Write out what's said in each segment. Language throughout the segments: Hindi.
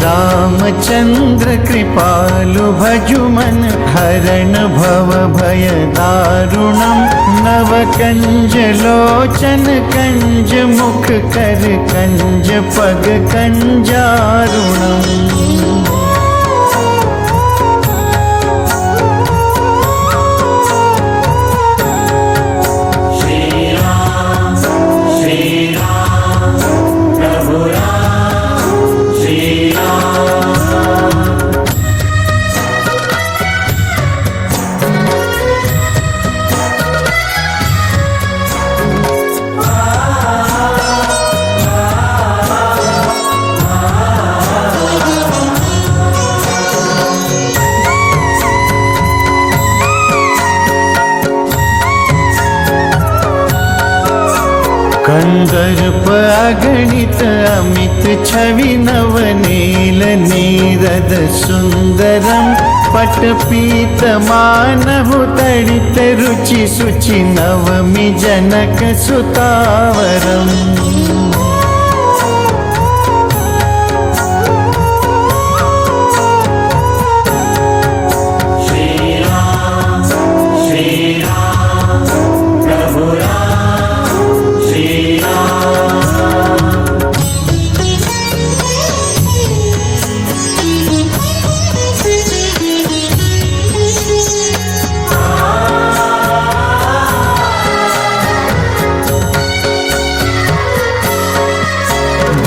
रामचंद्र कृपालु भजुमन हरण भव भय दारुणम नव कंज लोचन कंज मुख कर कंज पग कंजारुणम। कंदर्प अगणित अमित छवि नवनील नीरद सुंदरम पटपीत मानहु तड़ित रुचि सुचि नवमी जनक सुतावरम।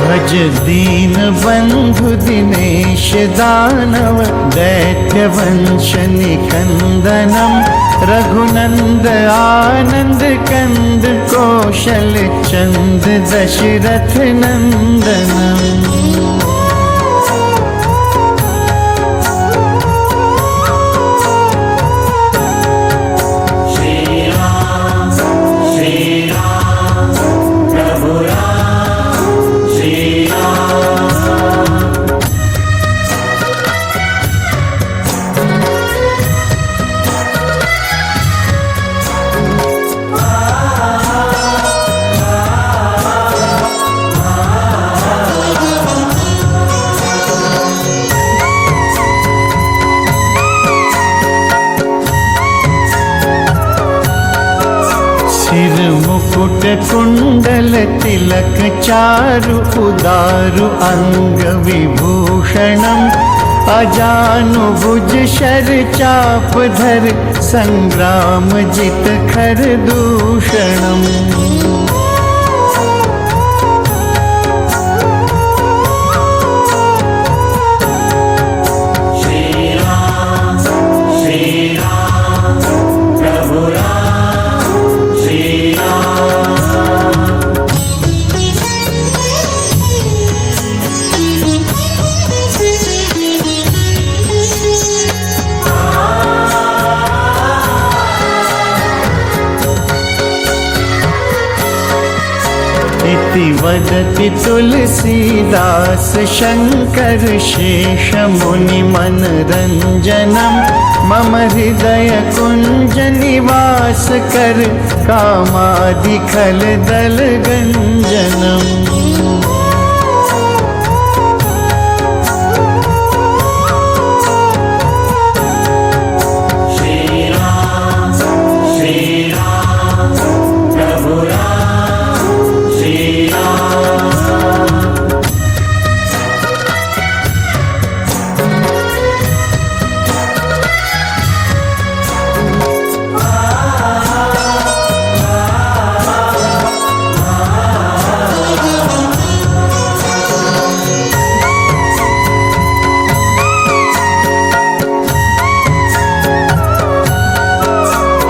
भज दीन बंधु दिनेश दानव दैत्य वंश निकंदनम रघुनंद आनंद कंद कौशल चंद दशरथ नंदनम। सिर मुकुट कुंडल तिलक चारु उदारु अंग विभूषणम अजानुभुज शर चाप धर संग्राम जित खर दूषणम। इति वदति तुलसीदास शंकर शेष मुनि मनरंजनम मम हृदय कुंज निवास कर कामादि खल दल गंजनम।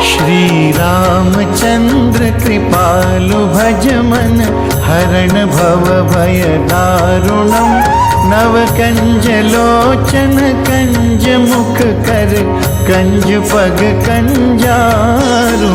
श्री रामचंद्र कृपालु भजमन हरण भव भय दारुणम नव कंज लोचन कंज मुख कर कंज पग कंजारुणम।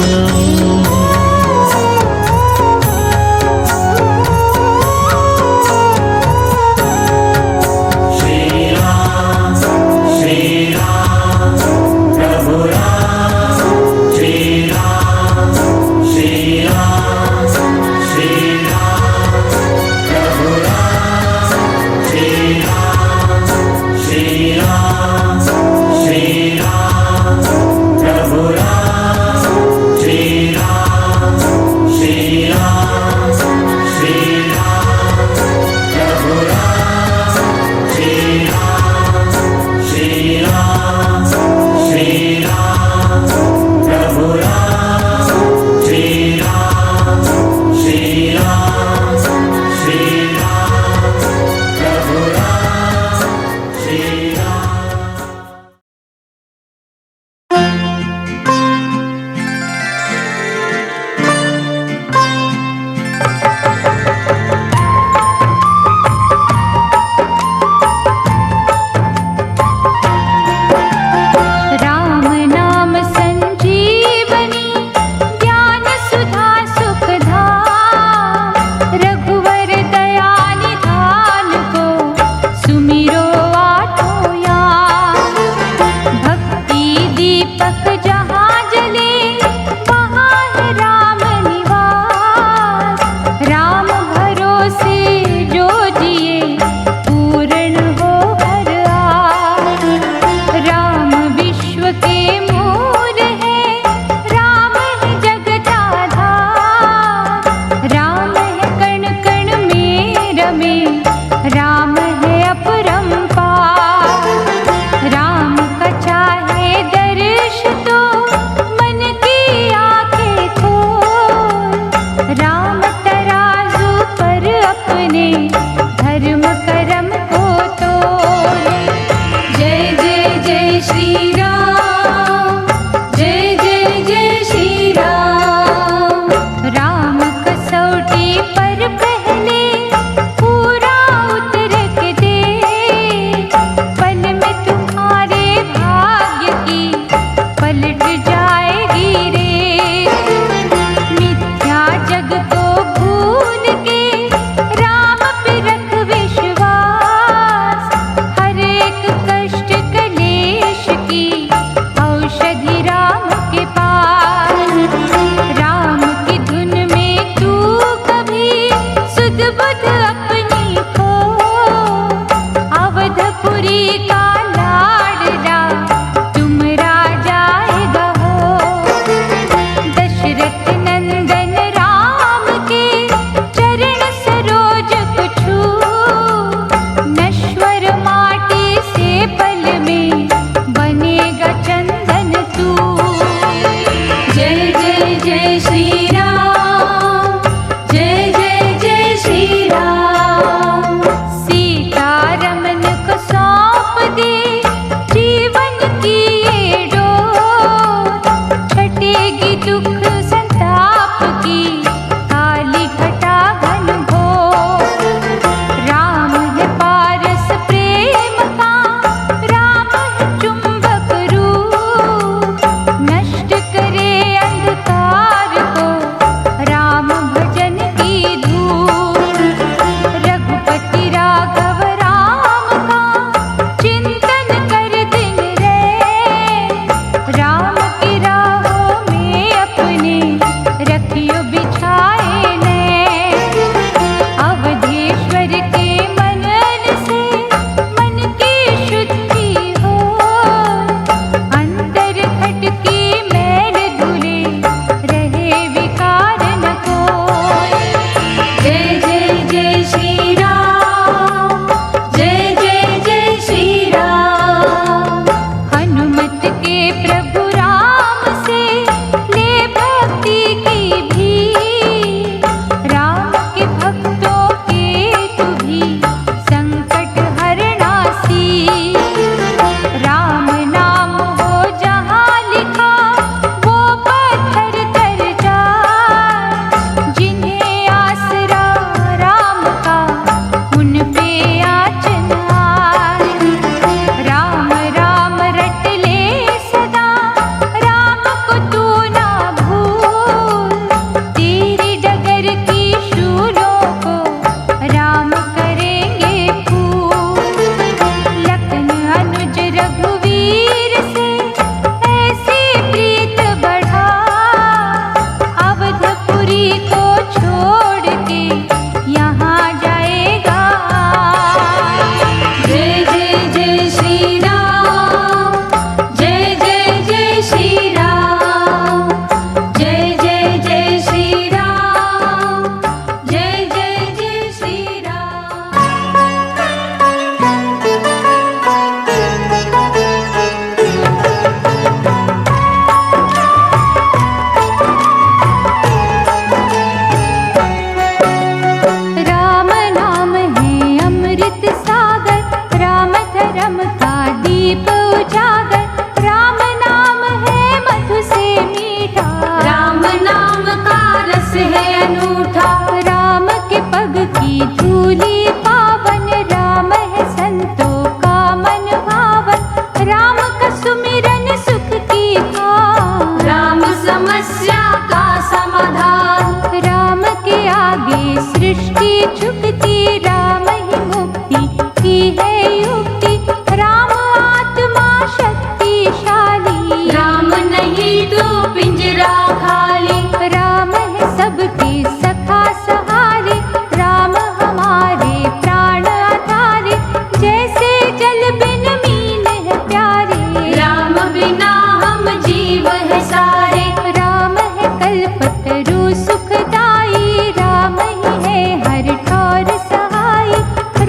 धूलि पावन, राम है संतों का मन भावन। राम का सुमिरन सुख की खान, राम समस्या का समाधान। राम के आगे सृष्टि झुकती, राम ही मुक्ति की है युक्ति। राम आत्मा शक्तिशाली, राम नहीं तो पिंजरा खाली। राम है सबके सखा सहारे, राम हमारे प्राण आधारे। जैसे जल बिन मीन है प्यारे, राम बिना हम जीव है सारे। राम है कल्पतरु सुखदाई, राम ही है हर ठौर सहाय।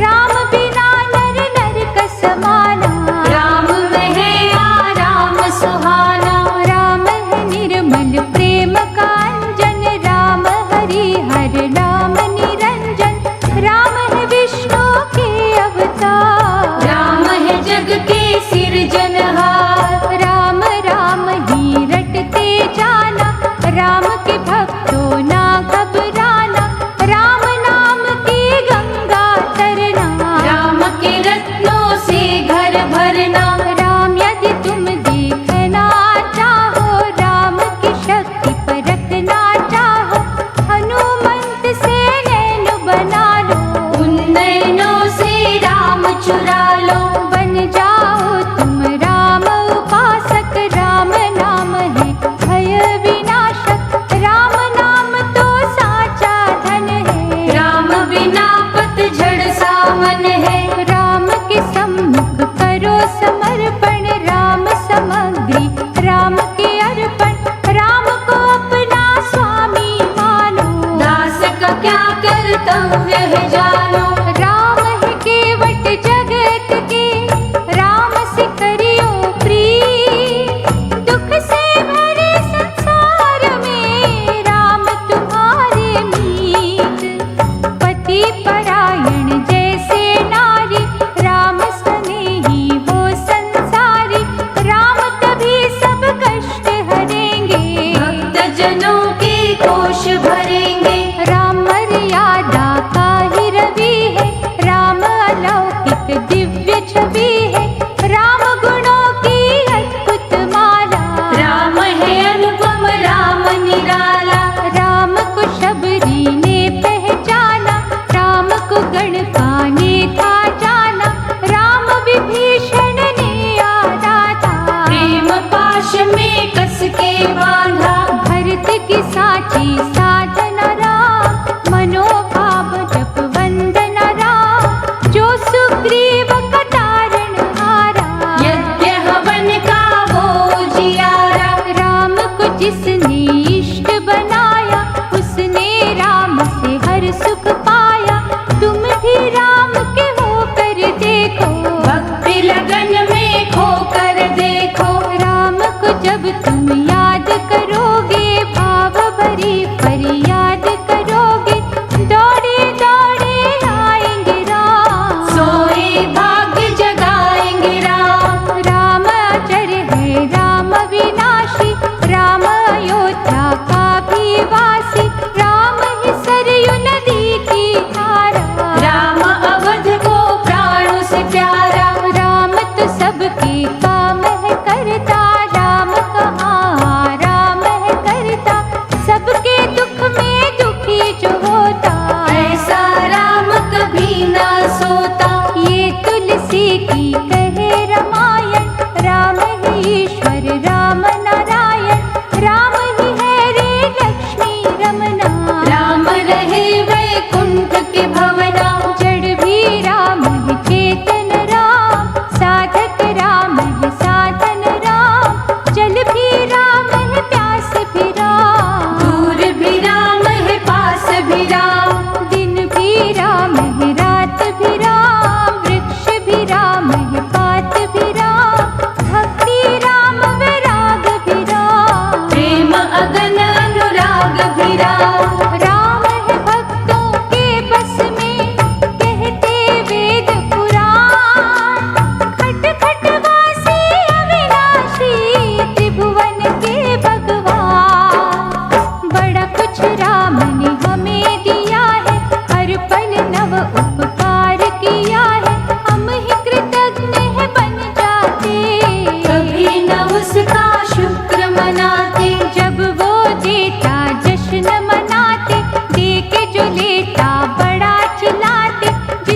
राम बिना नर नरक समाना, राम में है आराम सुहाना। राम है निर्मल प्रेम का अंजन, राम हरि हर नाम निरंजन। राम है विष्णु के अवतार, राम है जग के सिरजनहार। राम राम ही रटते जाना, राम के भक्तों ना घबराना। राम नाम की गंगा तरना, राम के रत्नों से घर भरना। राम यदि तुम देखना चाहो, राम की शक्ति परखना चाहो। हनुमंत से नैन बना लो, उन नैनों से राम चुरा लो। बन जाओ तुम राम उपासक। राम नाम है भय विनाशक, राम नाम तो साचा धन है। राम बिना पतझड़ सावन है। राम के सम्मुख करो समर्पण, राम समग्री राम के अर्पण। राम को अपना स्वामी मानो, दास का क्या कर्तव्य है जानो। राम है केवट जगत के, राम से करियो प्रीत। दुख से भरे संसार में, राम तुम्हारे मीत। पति परायण जैसे नारी, राम स्नेही वो संसारी। राम तभी सब कष्ट हरेंगे, भक्त जनों के कोश भरेंगे। राम मर्यादा का ही रवि है,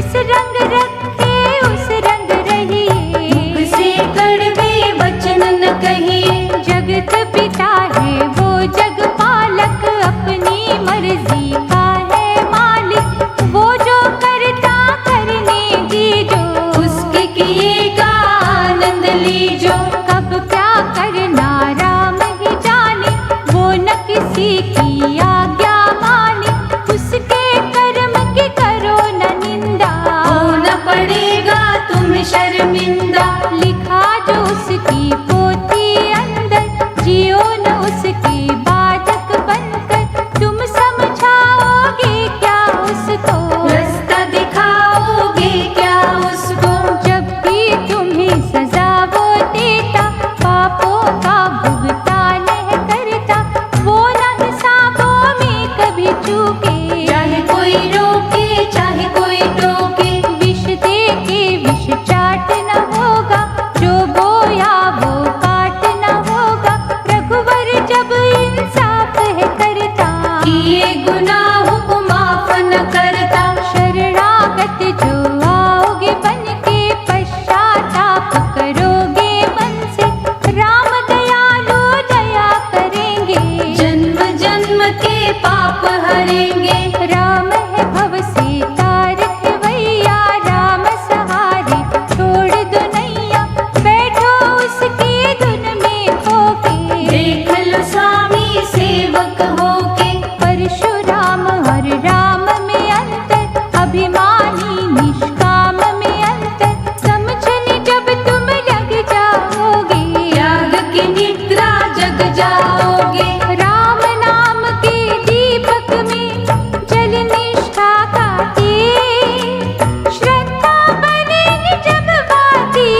जिस रंग रखे उस रंग रहिए, मुख से कड़वे वचन न कहिए। जगत पिता है वो जग पालक, अपनी मर्जी का है मालिक, वो जो करता करने दीजो, उसके किए का आनंद लीजो। कब क्या करना राम ही जाने, वो न किसी की आज्ञा माने, उसके कर्म की करो न निंदा, होना पड़ेगा तुम्हें शर्मिंदा। लिखा जो उसकी पोथी अंदर, जियो न उसके बाधक बनकर, तुम समझाओगे क्या उसको, रास्ता दिखाओगे क्या उसको। जब भी तुम्हें सजा वो देता, पापों का भुगतान है करता, वो न हिसाबों में कभी चूके, चाहे कोई रोके चाहे कोई टोके, विष दे के विष चाट न होगा, जो बोया वो काट न होगा, रघुवर जब इंसाफ है करता, किए गुनाह को माफ न करता। शरणागत जो आओगे बन के, पश्चाताप करोगे मन से, राम दयालु दया करेंगे, जन्म जन्म के पाप हरेंगे। राम है भव से तारक वैया, राम सहारे छोड़ दो नैया, बैठो उसकी धुन में खोके, देख लो स्वामी सेवक होके। परशुराम और राम में अंतर, अभिमानी निष्काम में अंतर, समझने जब तुम लग जाओगे, त्याग की निद्रा जग जाओगे। राम नाम के दीपक में जल निष्ठा का तेज, श्रद्धा बनेगी जब बाती,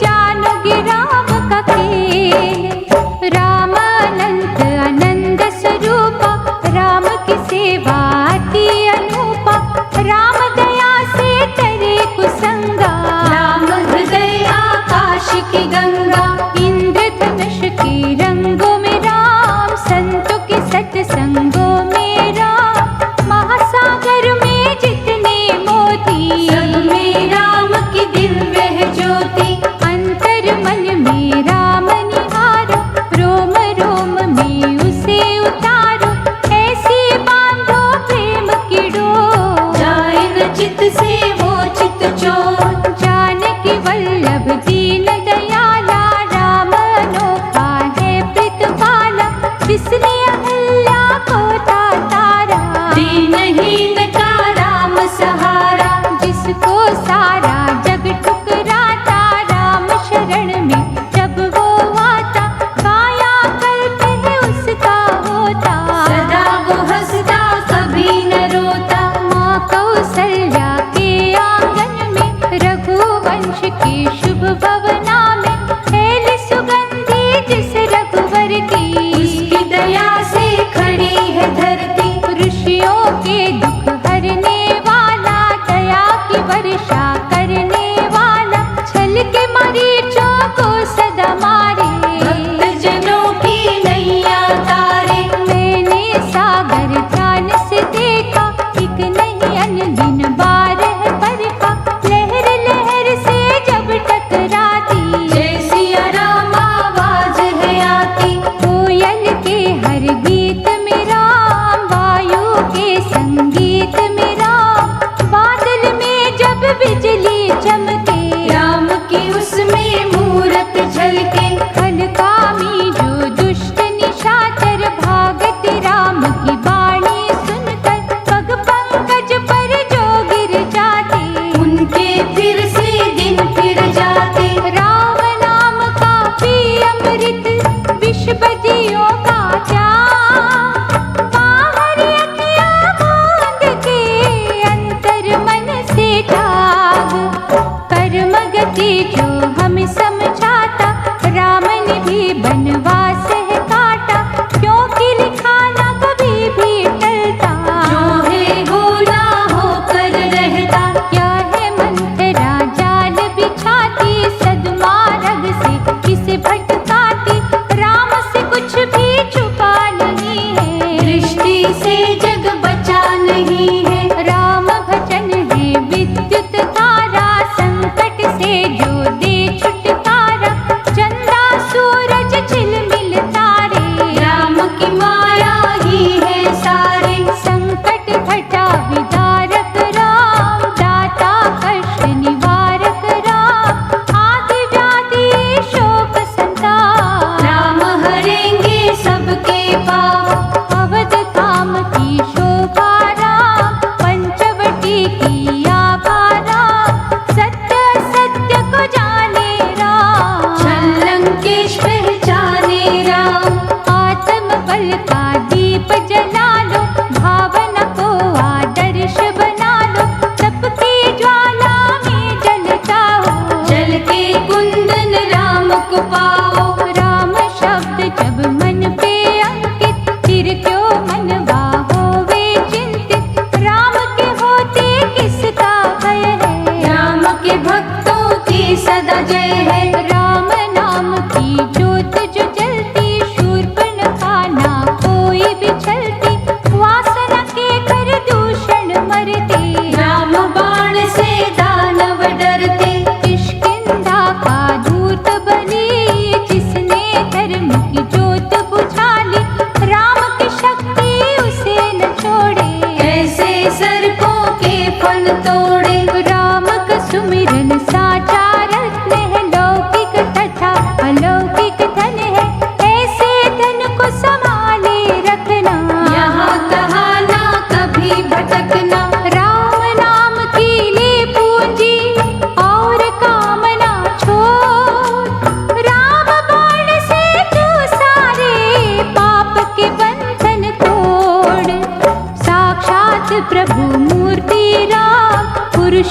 जानोगे राम का खेल, राम अनंत आनंद स्वरूपा, राम की सेवा अति अनूपा, राम दया से तरे कुसंगा, राम हृदय आकाश की गंगा। इंद्रधनुष के रंगों में राम, संतों के सत्संगों में राम, महासागर में जितने मोती, सब में राम की दिव्य है ज्योति। अंतर मन में राम निहारो, रोम रोम में उसे उतारो, ऐसी बांधो प्रेम की डोर, जाए न चित से वो चित चोर। जानकी वल्लभ दीन दयाला, राम अनोखा है प्रीतपाला, जिसने अहल्या को तारा, दीनहीन का राम सहारा। जिसको सारा जग ठुकराता, राम शरण में जब वो आता, काया कल्प है उसका होता, सदा वो हंसता कभी न रोता। माँ कौसल्या के आंगन में, रघुवंश के शुभ भवना में, फैली सुगंधि जिस रघुवर की, उसकी दया से खड़ी है धरती। ऋषियों के दुख हरने वाला, दया की वर्षा करने वाला, छल के मरीचों को सदा मारे, भक्त जनों की नैया तारे। मैंने सागर ध्यान से देखा, एक नहीं अनगिन बार है बरपा, लहर लहर से जब टकराती, जय सिया राम आवाज है आती। कोयल के हर गीत में राम, वायु के संगीत में राम, बादल में जब बिजली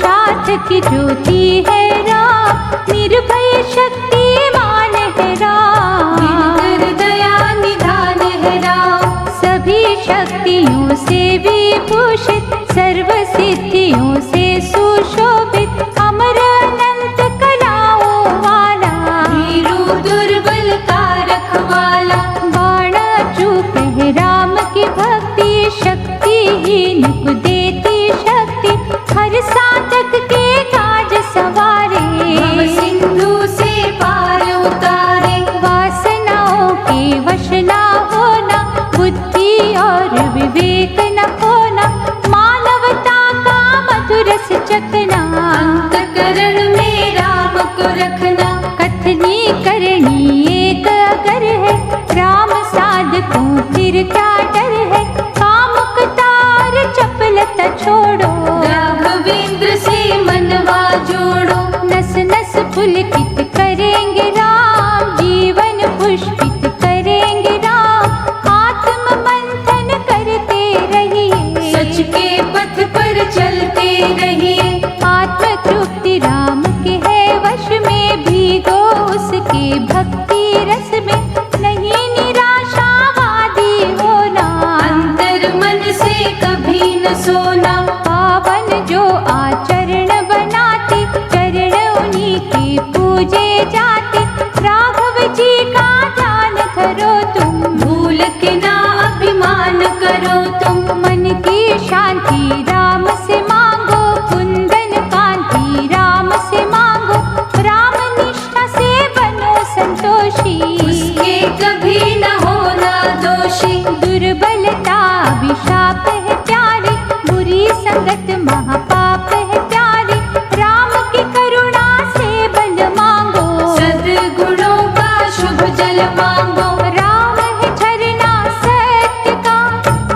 पुरुषार्थ की ज्योति है राम, निर्भय शक्तिमान है राम, दिनकर दया निधान है राम। सभी शक्तियों से विभूषित, सर्व सिद्धियों से सुशोभित, अमर अनंत कलाओं वाला, वीरू दुर्बल का रखवाला। बाण चूक है राम की भक्ति, शक्तिहीन को देती शक्ति, हर साधक के काज सवारे, भव सिंधु से पार उतारे। वासनाओं के वश ना होना, बुद्धि और विवेक न खोना, मानवता का मधुर रस चखना, अंतकरण में राम को रखना। कथनी करनी एक अगर है, राम साधकों फिर क्या डर है, कामुक तार चपलता छोड़ो, राघवेंद्र से मनवा जोड़ो। नस नस पुलकित करेंगे राम, जीवन पुष्पित करेंगे राम, आत्म मंथन करते रहिए, सच के पथ पर चलते रहिए। आत्म तृप्ति राम के है वश में, भीगो उसके भक्ति रस में, नहीं निराशावादी होना, अंतर मन से कभी न सोना। पावन जो आचरण बनाते, चरण उन्हीं के पूजे जाते, राघव जी का ध्यान करो तुम, भूल के ना अभिमान करो तुम। मन की शांति राम से मांगो, कुंदन कांति राम से मांगो, राम निष्ठा से बनो संतोषी, उसके कभी न होना दोषी। दुर्बलता अभिशाप है प्यारे, बुरी संगत महापाप है प्यारे, राम की करुणा से बल मांगो, सद्गुणों का शुभ जल मांगो। राम है झरना सत्य का,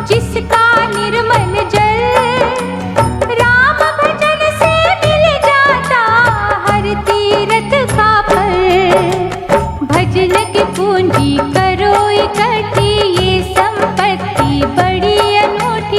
जिसका निर्मल जल, राम भजन से मिल जाता हर तीरथ का फल, भजन की पूंजी करो इकट्ठी, ये संपत्ति बड़ी अनूठी,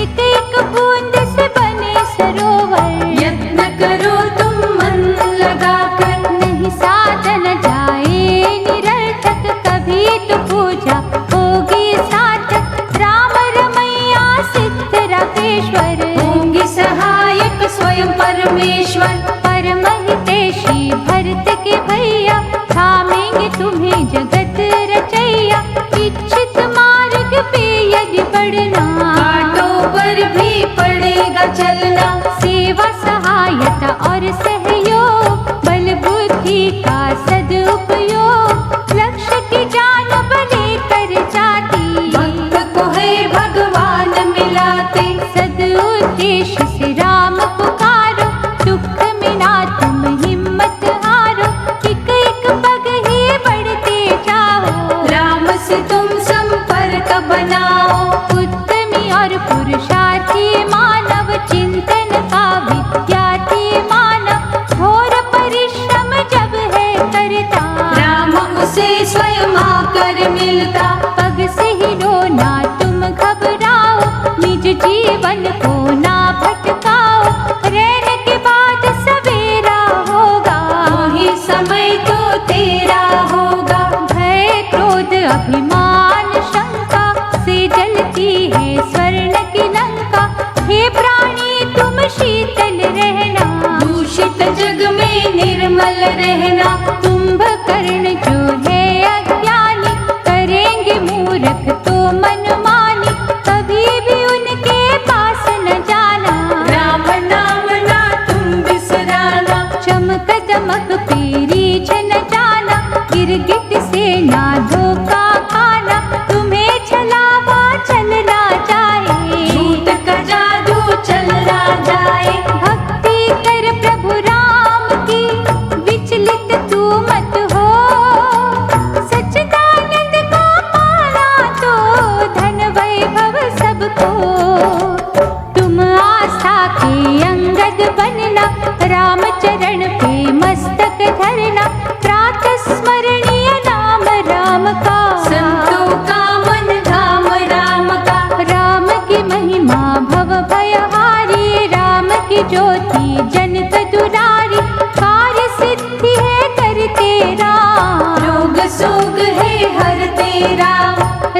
एक एक बूंद से बने सरोवर, यत्न करो तुम मन लगाकर। नहीं साधन जाए निरर्थक, कभी तो पूजा होगी सार्थक, राम रमैया सिद्ध राकेश्वर, होंगे सहायक स्वयं परमेश्वर। परम हितैषी भरत के भैया, थामेंगे तुम्हें जगत रचैया, इच्छित मार्ग पे यदि बढ़ना, कांटों पर भी पड़ेगा चलना। सेवा सहायता और सहयोग, बल बुद्धि का सदुपयोग, लक्ष्य की जान बले कर जाती, भक्त को है भगवान मिलाते। सदुद्देश्य से राम पुकारो, दुख में ना तुम हिम्मत हारो, एक एक पग ही बढ़ते जाओ, राम से तुम संपर्क बनाओ। उत्तमी और पुरुषार्थी मानव, चिंतन का विद्यार्थी मानव, घोर परिश्रम जब है करता, राम उसे स्वयं आकर मिलता। पग से ही रोना तुम घबराओ, निज जीवन को ना भटकाओ, रहने के बाद सवेरा होगा, वही समय तो तेरा होगा। भय क्रोध अभिमान शंका से जलती है स्वर्ण की लंका, हे प्राणी तुम शीतल रहना, दूषित जग में निर्मल रहना। कुंभकर्ण जो है अज्ञानी, करेंगे मूर्ख तो मनमानी, कभी भी उनके पास न जाना, राम नाम ना तुम बिसराना। चमक दमक पेरी न जाना, गिरगिट से ना धोखा खाना, तुम्हें छलावा चलना जाए, झूठ का जादू चलना जाए। भक्ति कर प्रभु राम की, विचलित तू मत हो, जनित दुरारी, कार्य सिद्धि है करते राम। रोग सोग है हर तेरा,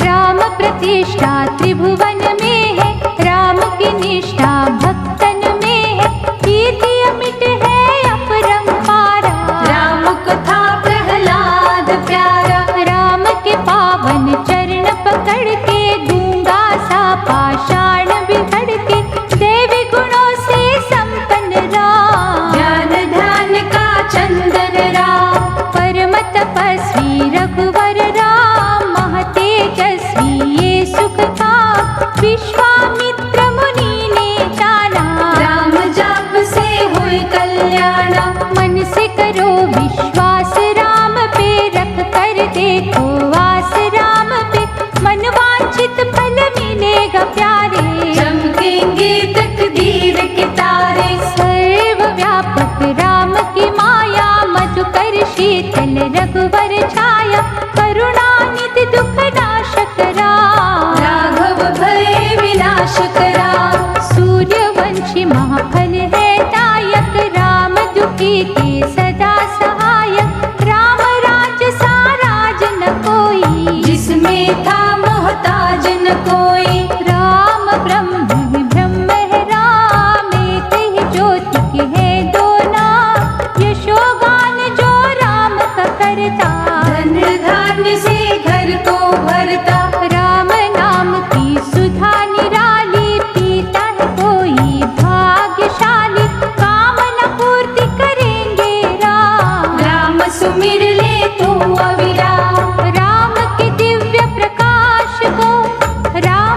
राम प्रतिष्ठा त्रिभुवन में है, राम की निष्ठा भक्तन में है, कीर्ति अमिट है अपरंपारा। राम कथा प्रहलाद प्यारा, राम के पावन चरण पकड़ के, गूंगा सा पाषाण बिगड़ के, देवी गुणों से संपन्न राम। ज्ञान ध्यान का चंदन राम, परम तपस्वी रघुवर राम, महतेजस्वी ये सुख का, विश्वामित्र मुनि ने जाना। राम जाप से हुई कल्याणा, मन से करो विश्वास राम पे, रख कर देखो आस राम पे, मन वांछित फल मिलेगा प्यारे। चमकेंगे तकदीर के तारे, सर्वव्यापक राम की माया, मधुकर शीतल रघुवर छाया, करुणानिधि दुख नाशक राम। राघव भय विनाशक राम, सूर्यवंशी महाफल है दायक, राम दुखी के सदा सहायक, राम राज सा राज न कोई, जिसमें था मोहताज न कोई। राम ब्रह्म ही ब्रह्म है राम, एक ही ज्योति के है दो नाम, यशोगान जो राम का करता, धन धान्य से घर को भरता, राम नाम की सुधा निराली, पीता है कोई भाग्यशाली, कामना पूर्ति करेंगे राम। राम सुमिर ले तू अविराम, राम के दिव्य प्रकाश को, राम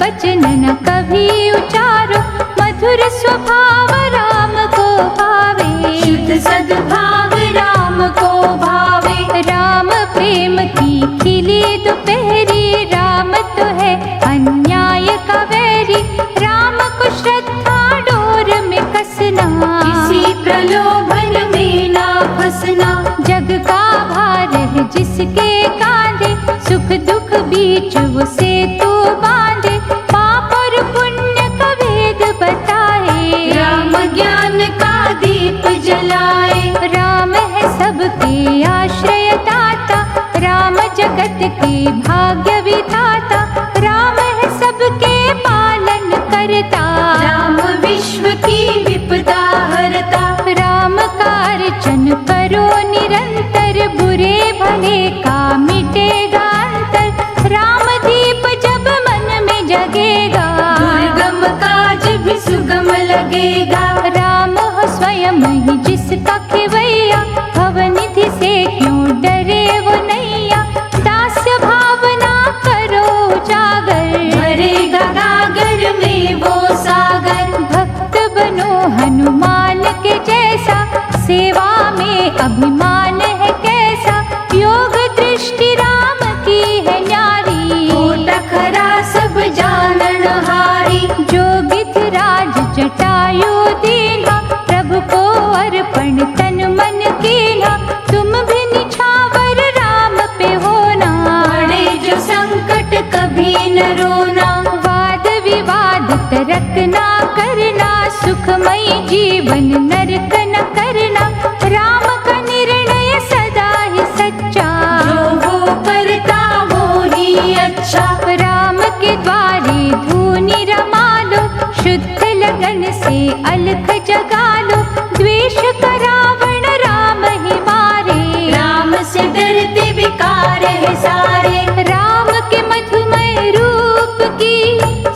बचन न कभी उचारो, मधुर स्वभाव राम को भावे। शुद्ध सद्भाव राम को भावे। राम प्रेम की खिली दोपहरी, राम तो है अन्याय का वैरी। राम को श्रद्धा डोर में कसना, किसी प्रलोभन में ना फंसना। जग का भार है जिसके कांधे, सुख दुख बीच वो सेतु बांधे। पाप और पुण्य का भेद बताए, राम ज्ञान का दीप जलाए। राम है सबके आश्रय दाता, राम जगत के भाग्य विधाता। राम है सबके पालन करता, राम विश्व की विपदा हरता। राम का अर्चन करो निरंतर, बुरे भले का मिटेगा अंतर। राम दीप जब मन में जगेगा, दुर्गम काज भी सुगम लगेगा। राम हो स्वयं ही जिसका खेवैया, भवनिधि से क्यों डरे वो नैया। दास्य भावना करो उजागर, भरेगा गागर में वो सागर। भक्त बनो हनुमान के जैसा, सेवा में अभिमान है कैसा। योग दृष्टि राम की है न्यारी, होता खरा सब जानन हारी। जो गिरिराज जटायु दीन्हा, प्रभु को अर्पण तन मन कीन्हा। तुम भी निछावर राम पे होना, पड़े जो संकट कभी न रोना। वाद विवाद तर्क ना करना, सुखमय जीवन नरक न करना। राम का निर्णय सदा ही सच्चा, जो वो करता वो ही अच्छा। राम के द्वारे धूनि रमा लो, शुद्ध लगन से अलख जगा लो। द्वेष का रावण राम ही मारे, राम से डरते विकार है सारे। राम के मधुमय रूप की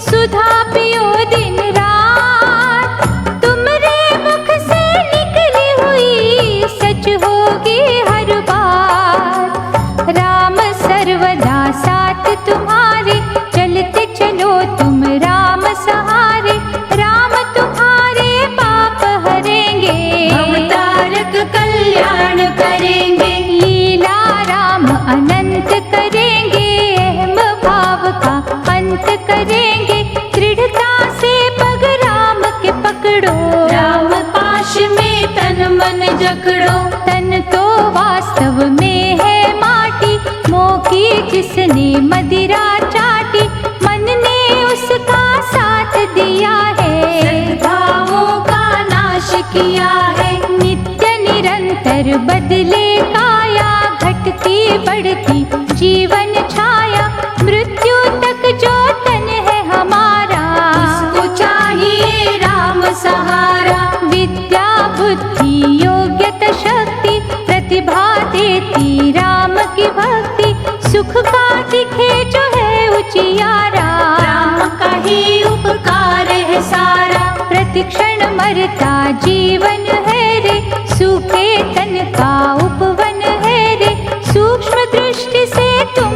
सुधा पियो दिन रात। तुमरे मुख से निकली हुई सच होगी हर बात। राम सर्वदा साथ तुम्हारे, चलते चलो तुम राम सहारे। राम तुम्हारे पाप हरेंगे, अवतारक कल्याण करेंगे। लीला राम अनंत करेंगे, अहम भाव का अंत करेंगे। दृढ़ता से पग राम के पकड़ो, राम पाश में तन मन जकड़ो। तन तो वास्तव में है माटी, मोह की जिसने मदिरा चाटी। मन ने उसका साथ दिया है, सद्भावों का नाश किया है। नित्य निरंतर बदले काया, घटती बढ़ती जीवन छाया। मृत्यु तक जो तन है हमारा, उसको चाहिए राम सहारा। विद्या बुद्धि योग्यता शक्ति, प्रतिभा देती राम की भक्ति। सुख का दिखे जो है उजियारा, राम का ही उपकार है सारा। प्रतिक्षण मरता जीवन है रे, सूखे तन का उपवन है रे। सूक्ष्म दृष्टि से तुम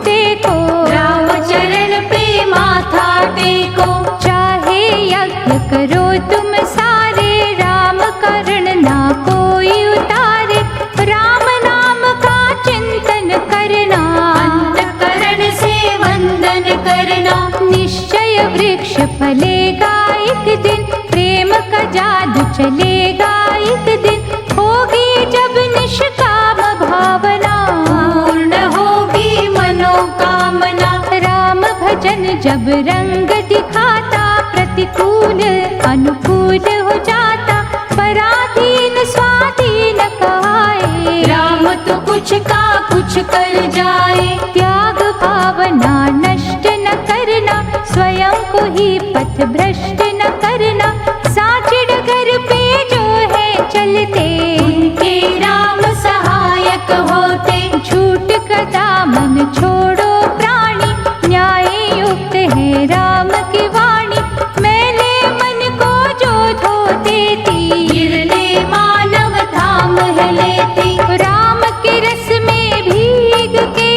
देखो, राम चरण पे माथा टेको। चाहे यज्ञ करो तुम सारे, राम करण ना कोई उतारे। राम नाम का चिंतन करना, अंतःकरण से वंदन करना। निश्चय वृक्ष फलेगा एक दिन, प्रेम का जादू चलेगा एक दिन। होगी जब निष्काम भावना, पूर्ण होगी मनोकामना। राम भजन जब रंग दिखाता, प्रतिकूल अनुकूल हो जाता। पराधीन स्वाधीन कहाए, राम तो कुछ का कुछ कर जाए। त्याग भावना नष्ट न करना, स्वयं को ही पथ भ्रष्ट न करना। साचिड़ घर पे जो है चलते, उनके राम सहायक होते। झूठ का दामन छोड़ो प्राणी, न्याय युक्त है राम की वाणी। मैंने मन को जो धो देती, गिरले मानव धाम है लेती। राम के रस में भीग के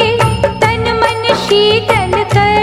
तन मन शीतल कर।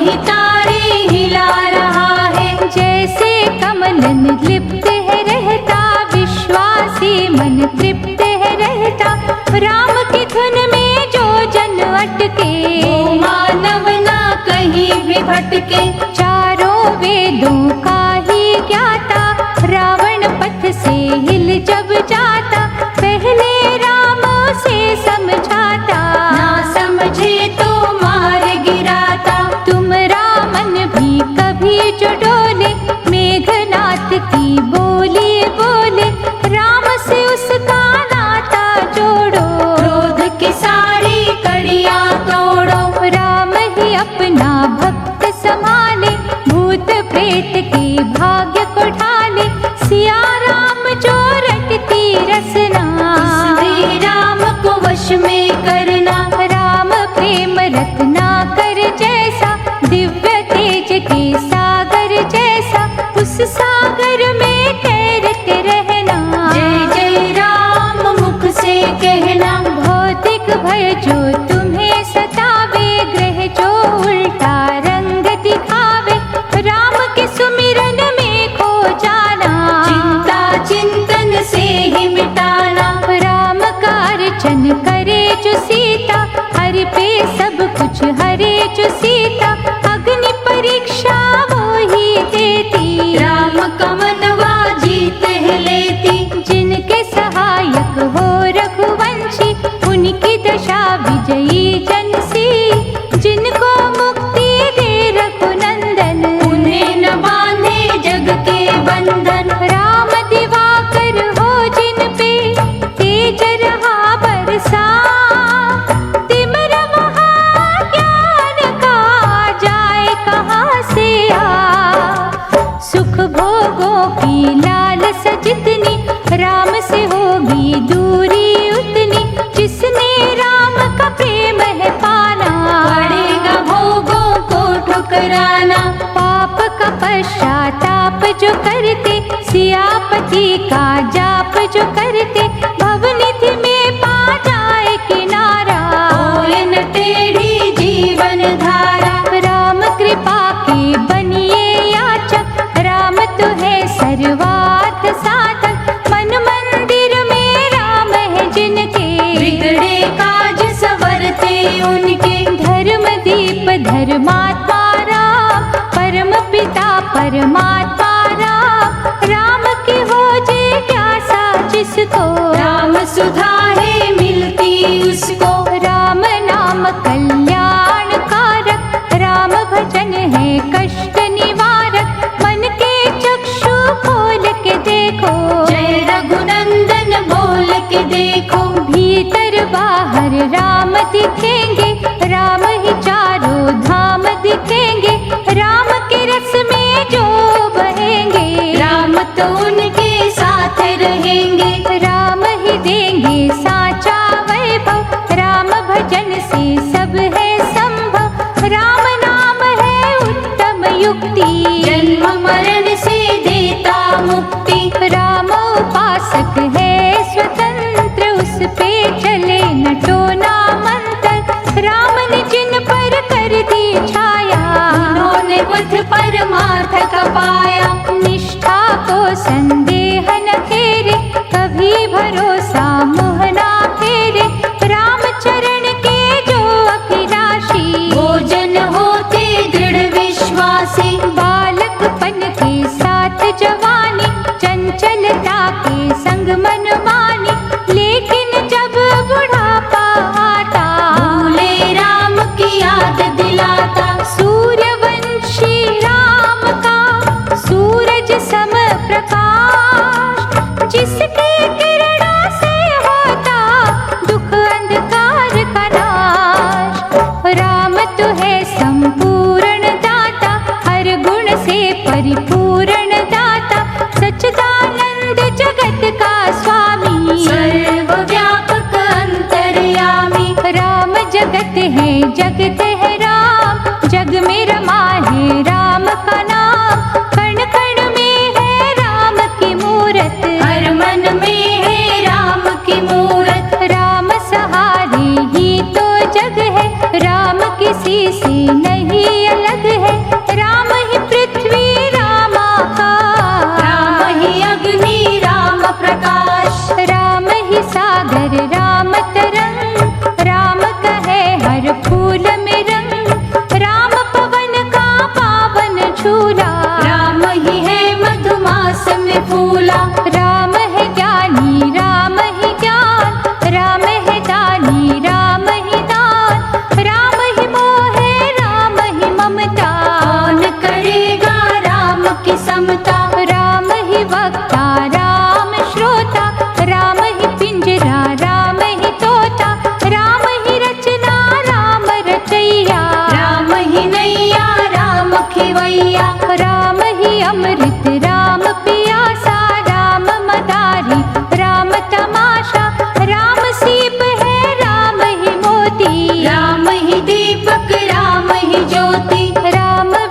ही तारे हिला रहा है। जैसे कमलन लिप्त है रहता, विश्वासी मन तृप्त है रहता। राम की धुन में जो जन अटके, वो मानव ना कहीं भी भटके। चारों वेदों का ही ज्ञाता, रावण पथ से हिल जब जाता। पहले राम से समझाता, ना समझे तो मार गिराता। तुम रामन भी कभी जो डोले, मेघनाथ की बोली बोले। राम से उसका नाता जोड़ो, क्रोध की सारी कड़ियां तोड़ो। राम ही अपना भक्त संभाले, भूत प्रेत के भाग्य को ढाले। सिया राम जो रटती रसना, इसलिए राम को वश में करना। राम प्रेम रत्ना कर जैसा, दिव्य तेज के सागर जैसा। उस सागर में तैरते रहना, जय जय राम मुख से कहना। भौतिक भय जो तुम्हें सतावे, ग्रह जो उल्टा रंग दिखावे। राम के सुमिरन में खो जाना, चिंता चिंतन से ही मिटाना। राम का अर्चन करे जो सीता, हरि पे सब कुछ हरे जो सीता। अग्नि परीक्षा वो ही देती, राम का मनवा जीत है लेती। जिनके सहायक हो रघुवंशी, उनकी दशा विजयी जन सी। जिनको मुक्ति दे रघुनंदन, उन्हें न बांधे जग के बंधन। राम दिवाकर हो जिन पे, तेज रहा बरसा। तिमिर महाज्ञान का जाए कहाँ से आ। सुख भोगों की लालसा जितनी, राम से होगी दूरी उतनी। जिसने राम का प्रेम है पाना, पड़ेगा भोगों को ठुकराना। पाप का पश्चाताप जो करते, सियापति का जाप जो करते। भवनिधि में पा जाए किनारा, होए न टेढ़ी जीवन धारा। राम कृपा के बनिए याचक। राम तो है सर्वार्थ साधक, मन मंदिर में राम है जिनके। बिगड़े काज संवरते उनके। धर्म दीप धर्मात्मा राम, परम पिता परमात्मा राम। राम की हो जिज्ञासा जिसको, राम सुधा है मिलती उसको। राम नाम कल्याण कारक, राम भजन है कष्ट निवारक। मन के चक्षु खोल के देखो, जय रघुनंदन बोल के देखो। भीतर बाहर राम दिखेंगे, राम ही चारों धाम दिखेंगे। राम के रस में जो बहेंगे, राम तो उनके साथ रहेंगे। राम ही देंगे साचा वैभव। राम भजन से सब है संभव, राम नाम है उत्तम युक्ति। जन्म मरण से देता मुक्ति। राम उपासक है स्वतंत्र, उस पे चले न टोना मंत्र। राम ने जिन पर कर दी छाया, उन्होंने बुद्ध परमार्थ का पाया। निष्ठा को संदेह न घेरे, कभी भरोसा मुह ना फेरे। राम चरण के जो अभिलाषी, भोजन होते दृढ़ विश्वासी। बालकपन के साथ जवानी, चंचलता के संग मनमानी। लेकिन जब बुढ़ापा आता, भूले राम की याद दिलाता। सूर्यवंशी राम का सूरज सम प्रकाश।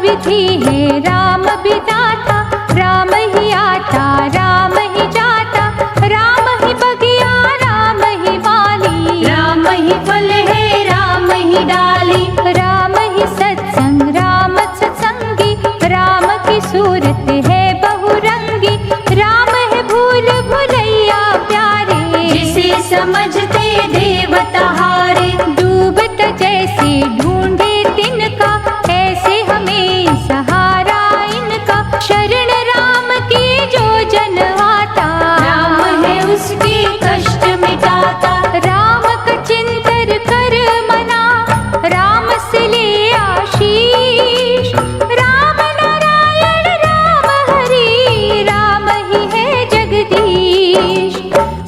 विधि है राम विधाता, राम ही आता राम ही जाता, राम ही बगिया राम ही माली, राम ही फल है राम ही डाली, राम ही सत्संग राम सत्संगी, राम की सूरत है बहुरंगी, राम है भूल भुलैया प्यारे, जिसे समझते देवता हारे, डूबत जैसे ढूंढे तिनका, ऐसे हमें सहारा इनका, शरण राम की जो जन आता, राम है उसके कष्ट मिटाता, राम का चिंतन कर मना, राम से ले आशीष, राम नारायण राम हरि, राम ही है जगदीश।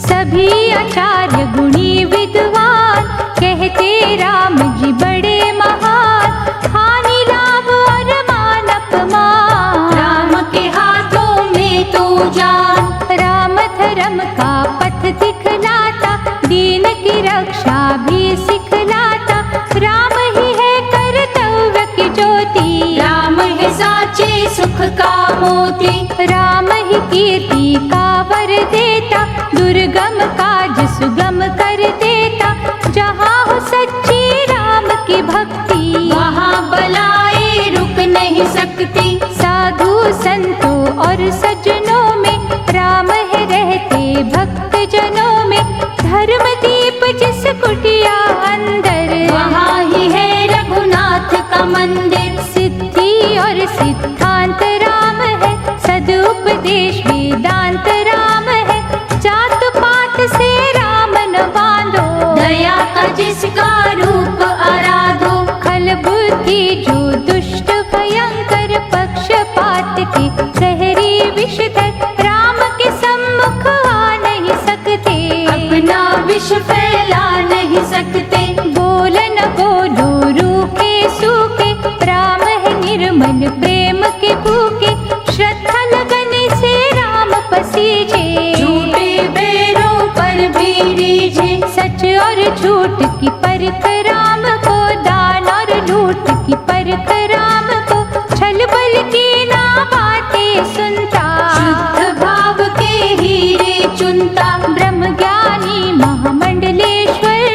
सभी आचार्य गुणी विद्वान कहते राम जी बड़े महान, हानि लाभ और मान अपमान, राम के हाथों में तू जान, राम धर्म का पथ दिखलाता, दीन की रक्षा भी सिखलाता, राम ही है कर्तव्य की ज्योति, राम है साचे सुख का मोती, राम ही कीर्ति का वर देता, दुर्गम काज सुगम कर देता, जहाँ हो सच्ची राम की भक्ति, वहाँ बलाएं रुक नहीं सकती, साधु संतों और सज्जनों में राम है रहते भक्त जनों में, धर्म दीप जिस कुटिया अंदर, वहाँ ही है रघुनाथ का मंदिर, सिद्धि और सिद्धांत राम है, सदुपदेश वेदांत राम है, जात पात से राम न बांधो, दया का जिसका रूप आराधो, खल बुद्धि जो दुष्ट भयंकर, पक्षपात के प्रहरी विषधर, राम के सम्मुख आ नहीं सकते, अपना विष फैला नहीं सकते, बोल न बोलो रूखे सूखे, राम है निर्मल प्रेम के भूखे, श्रद्धा लगन से राम पसीजे, झूठे बैरों पर भी रीझे, सच और झूठ की परख राम को, दान और लूट की परख राम को, छल बल की ना बातें सुनता, शुद्ध भाव के हीरे चुनता, ब्रह्म ज्ञानी महामंडलेश्वर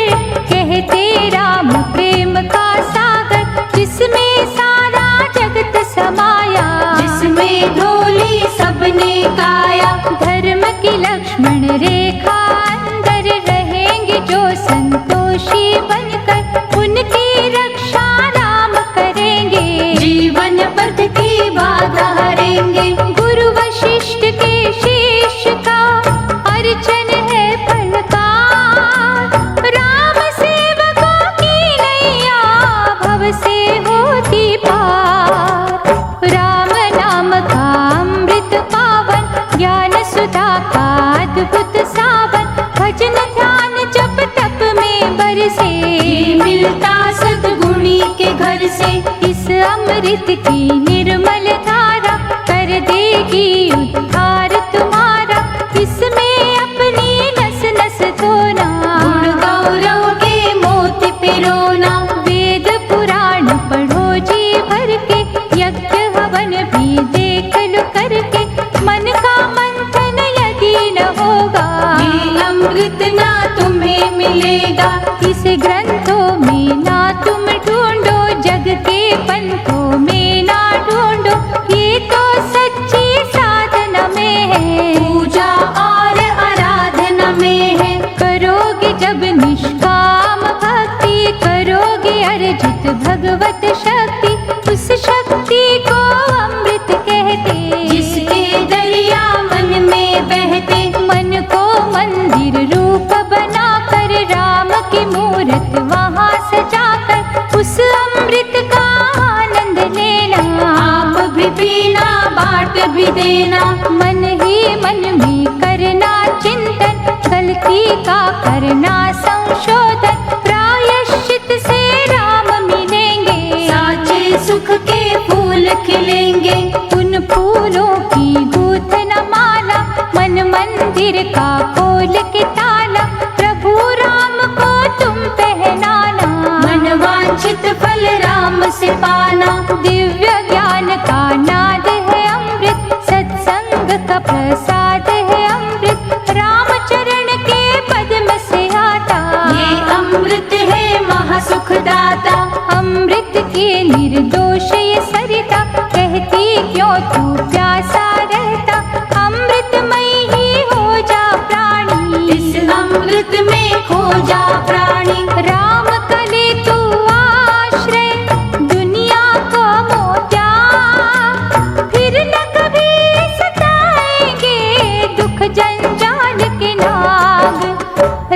कहते राम प्रेम का सागर, जिसमें सारा जगत समाया, जिसमें ढोली सबने काया, धर्म की लक्ष्मण रेखा अंदर रहेंगे जो संतोषी बनकर, उनकी रक्षा राम करेंगे, जीवन पथ की बाधा हरेंगे, गुरु वशिष्ठ के शीश का अर्चन है फलकार, राम सेवकों की नैया भव से होती पार, राम नाम का अमृत पावन, ज्ञान सुधा का अद्भुत सावन, भजन ध्यान जप तप में बरसे, मिलता सद्गुणी के घर से, इस अमृत की निर्मल धारा कर देगी उद्धार तुम्हारा, इसमें अपनी नस नस धोना, गुण गौरव के मोती पिरोना, वेद पुराण पढ़ो जी भर के, यज्ञ हवन भी देख लो करके, मन का मंथन यदि न होगा, ये अमृत ना तुम्हें मिलेगा, इस ग्रंथों में ना तुम ढूंढो, जग के पंथों में ना ढूंढो, ये तो सच्ची साधना में है, पूजा और आराधना में है, करोगे जब निष्काम भक्ति, करोगे अर्जित भगवत शक्ति, उस शक्ति को अमृत कहते, जिसके दरिया मन में बहते, मन को मंदिर रूप बनाकर, राम की मूरत वहाँ सजाकर, उस अमृत का आनंद लेना, आप भी पीना बांट भी देना, मन ही मन में करना चिंतन, गलती का करना संशोधन, प्रायश्चित से राम मिलेंगे, साचे सुख के फूल खिलेंगे, उन फूलों की गूंथ न माला, मन मंदिर का खोल के ताला, प्रभु राम को तुम पहनाना, मन वांछित फल राम से पाना, दिव्य ज्ञान निर्दोष ये सरिता, कहती क्यों तू प्यासा रहता, अमृतमय ही हो जा प्राणी, इस अमृत में खो जा प्राणी। राम का ले तू आश्रय, दुनिया को मोत्या, फिर न कभी सताएंगे दुख जंजाल के नाग।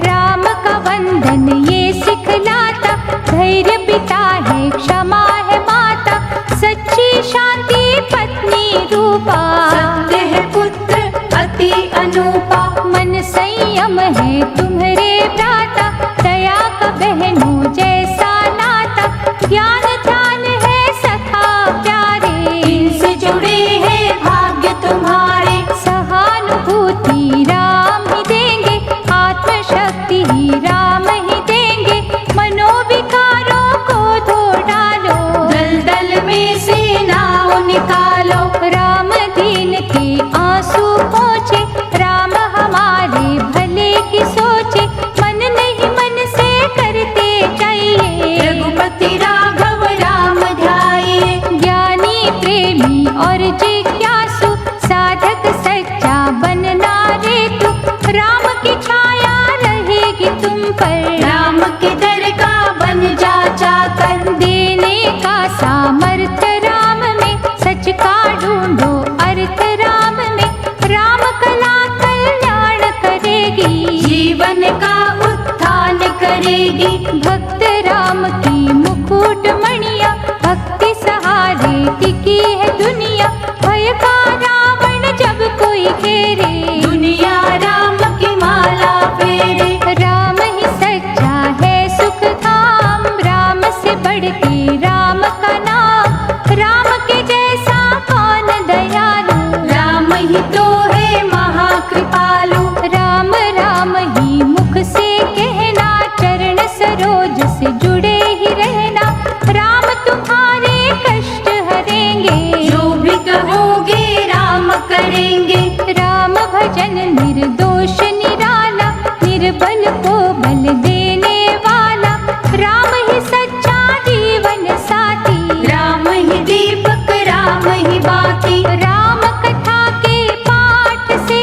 राम का वंदन ये सिखलाता, धैर्य पिता है क्षमा है माता, सच्ची शांति पत्नी रूपा, सत्य है पुत्र अति अनूपा, मन संयम है तुम्हारे भ्राता, दया का बहनों जैसा नाता, ज्ञान ध्यान है सखा प्यारे, इनसे जुड़े हैं भाग्य तुम्हारे। सहानुभूति राम ही देंगे, आत्मशक्ति ही राम ही देंगे, मनोविकारों को धो डालो, दलदल में से नाव निकालो। राम दीन के आंसू पोंछे, राम हमारे भले की सोचे, मन नहीं मन से करते चाहिए, रघुपति राघव राम ध्याये। ज्ञानी प्रेमी और जिज्ञासु, साधक सच्चा बनना रे तू, राम की छाया रहेगी तुम पर, राम के दर का बन जा चाकर। देने का सामर्थ्य राम में, सच का ढूंढो अर्थ राम में, राम कला कल्याण करेगी, जीवन का उत्थान करेगी। भक्त राम की मुकुट मणिया, भक्ति सहारे टिकी है दुनिया, भय का रावण जब कोई घेरे, दुनिया राम की माला फेरे। राम ही सच्चा है सुख धाम, राम से बढ़ के राम का नाम, राम के जैसा कौन दयालु, राम ही तो है महाकृपालु। राम राम ही मुख से कहना, चरण सरोज से जुड़े ही रहना, राम तुम्हारे कष्ट हरेंगे, जो भी कहोगे राम करेंगे। राम भजन निर्दोष निराला, निर्बल को बल देने वाला, राम ही सच्चा जीवन साथी, राम ही दीपक राम ही बाती। राम कथा के पाठ से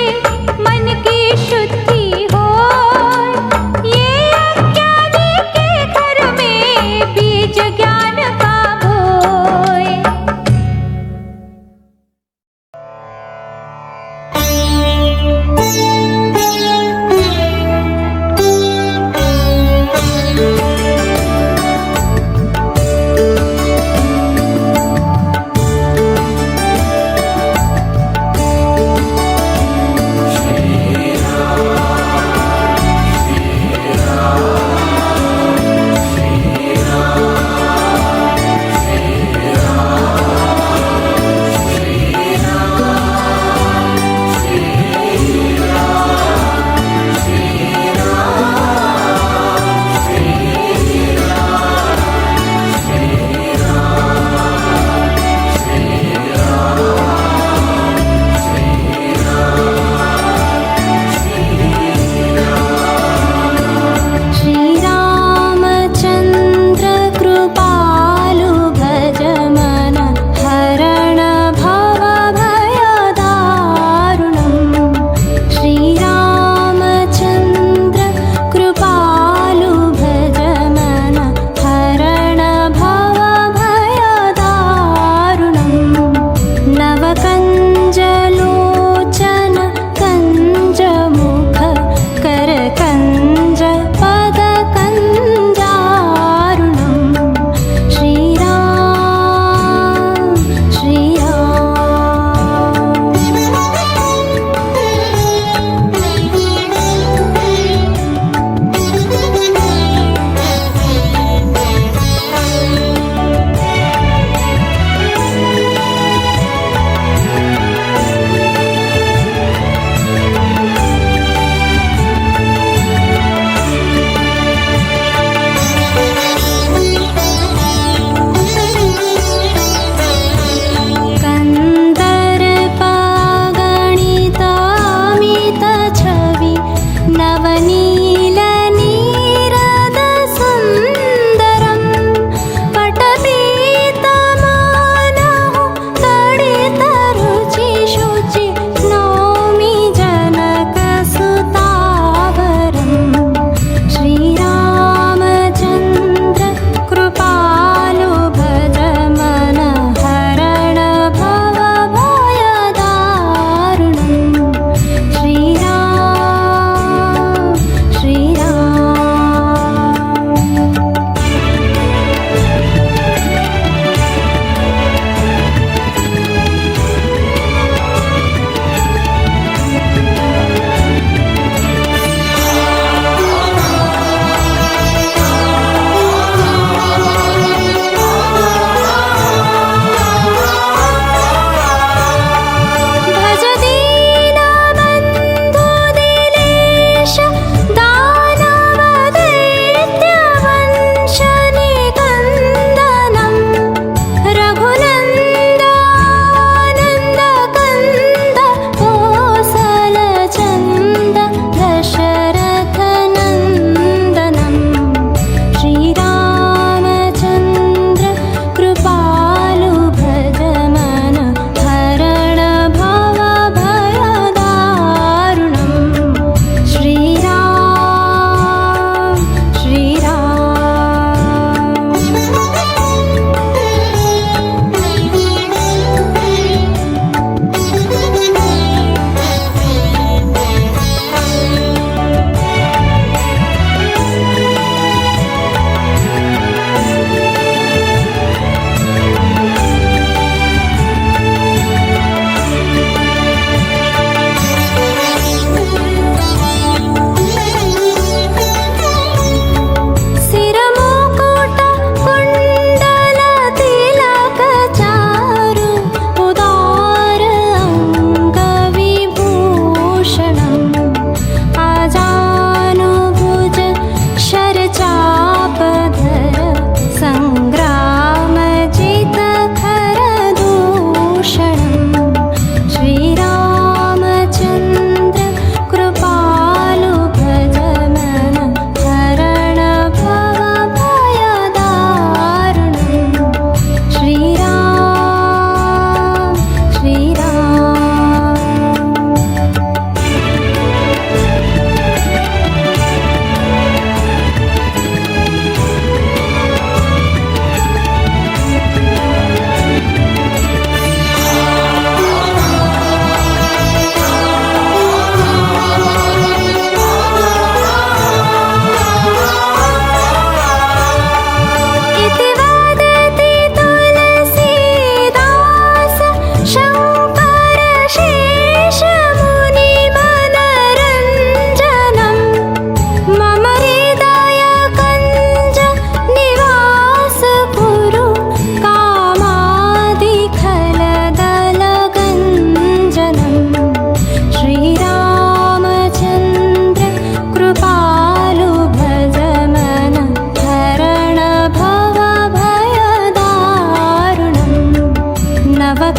मन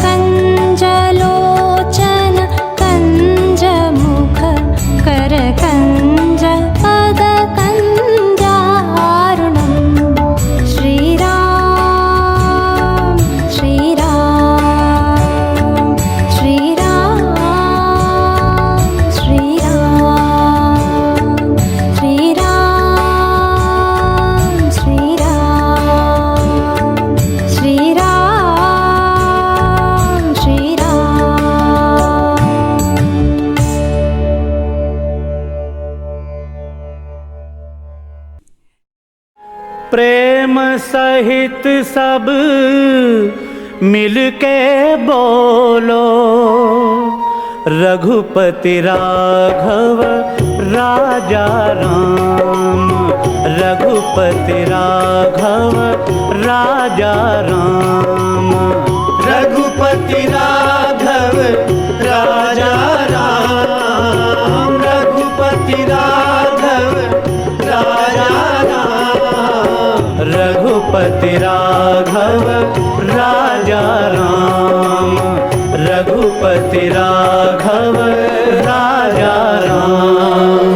कञ्जलोचन कञ्जमुख करकञ्ज पदकञ्जारुणं श्रीराम श्रीराम श्रीराम श्रीराम श्रीराम श्रीराम श्रीराम श्रीराम। प्रेम सहित सब मिलके बोलो, रघुपति राघव राजा राम, रघुपति राघव राजा राम, रघुपति राघव राजा राम, रघुपति राघव राजा राम, रघुपति राघव राजा राम, रघुपति राघव राजा राम।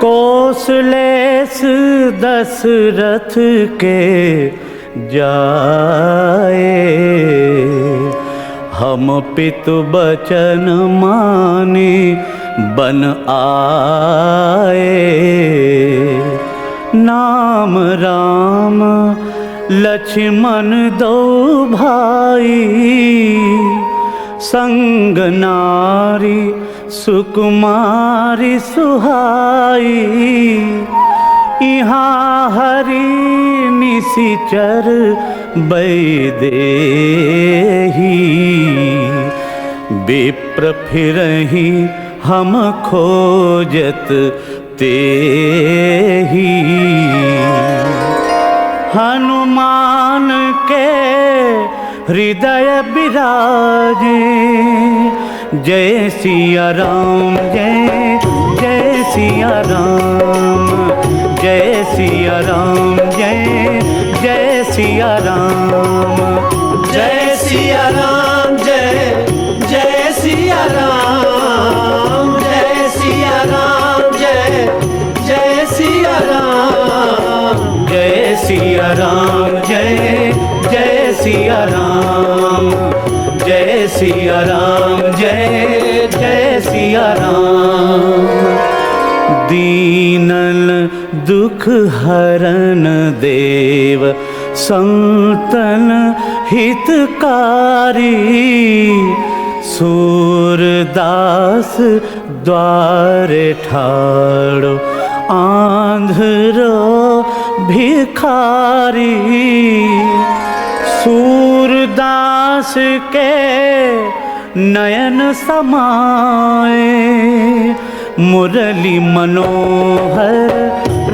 कौशलेश दशरथ के जाए, हम पितु बचन माने बन आए। नाम राम लक्ष्मण दो भाई, संग नारी सुकुमारी सुहाई। यहाँ हरि निशिचर बैदेही, विप्र फिरहि हम खोजत तेहि। हनुमान के हृदय विराजे, जय सिया राम जय जय सिया राम, जय सिया राम जय जय सिया राम, जय सिया राम जय जय सिया राम, जय सिया राम जय जय सिया राम, जय सिया राम जय जय सिया राम, जय सिया राम जय जय सिया राम। दीनल दुख हरन देव संतन हितकारी, सूरदास द्वारे ठाड़ो आंध्रो भिखारी। सूरदास के नयन समाए, मुरली मनोहर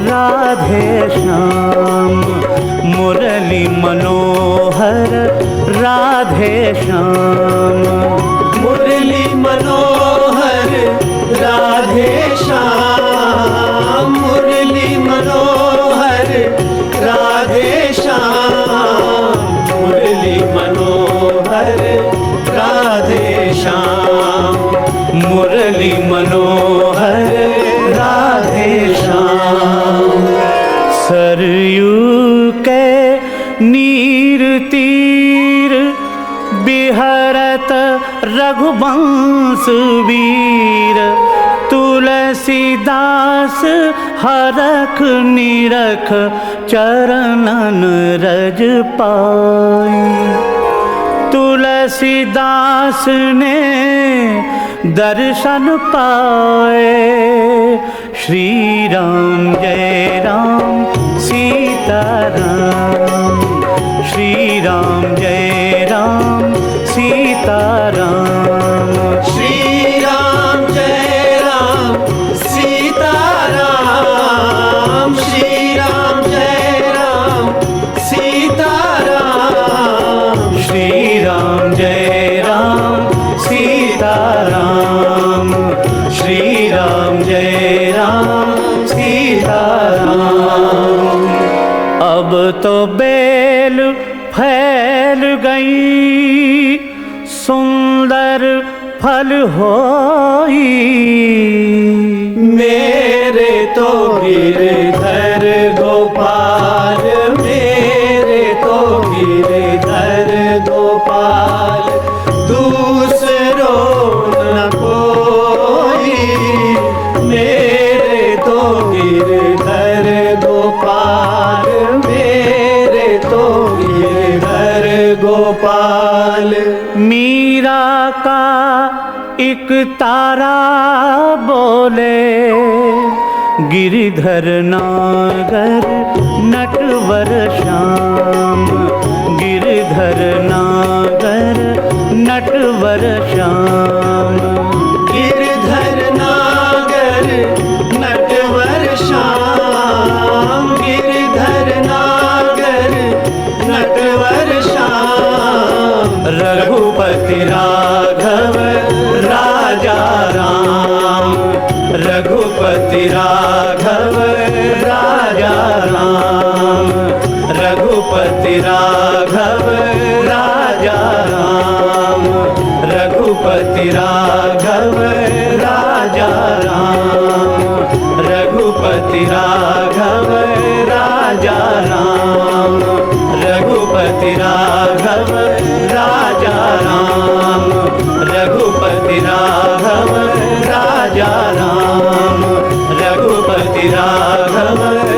राधे श्याम, मुरली मनोहर राधे श्याम, मुरली मनोहर राधे श्याम, मुरली मनोहर राधे श्याम, मुरली मनोहर राधे श्याम, मुरली मनोहर राधे श्याम। सरयू के नीर तीर बिहरत रघुवंश वीर, तुलसीदास हरख निरख चरणन रज पाई। तुलसीदास ने दर्शन पाए, श्री राम जय राम सीता राम, श्री राम जय राम सीता राम, श्री राम जय राम सीता राम, श्री राम जय राम सीता राम, श्री राम जय राम सीता राम, श्री राम जय राम सीता राम। अब तो बेल फैल गई सुंदर फल होई। मेरे तो गिरधर गोपाल, मेरे तो गिरधर गोपाल, दूसरो न कोई। मेरे तो गिरधर गोपाल, मेरे तो गिरधर गोपाल। मीरा का एक तारा बोले, गिरिधर नागर नटवर श्याम। गिरिधर नागर नटवर श्याम। गिरधर नागर नटवर श्याम, गिरधर नागर नटवर श्याम। रघुपति राघव राजा राम, रघुपति राघव राजा राम। रघुपति राघव राजा राम, रघुपति राघव राजा राम। रघुपति राघव राजा राम, रघुपति राघव राजा राम। रघुपति राघव राजा राम, रघुपति राघव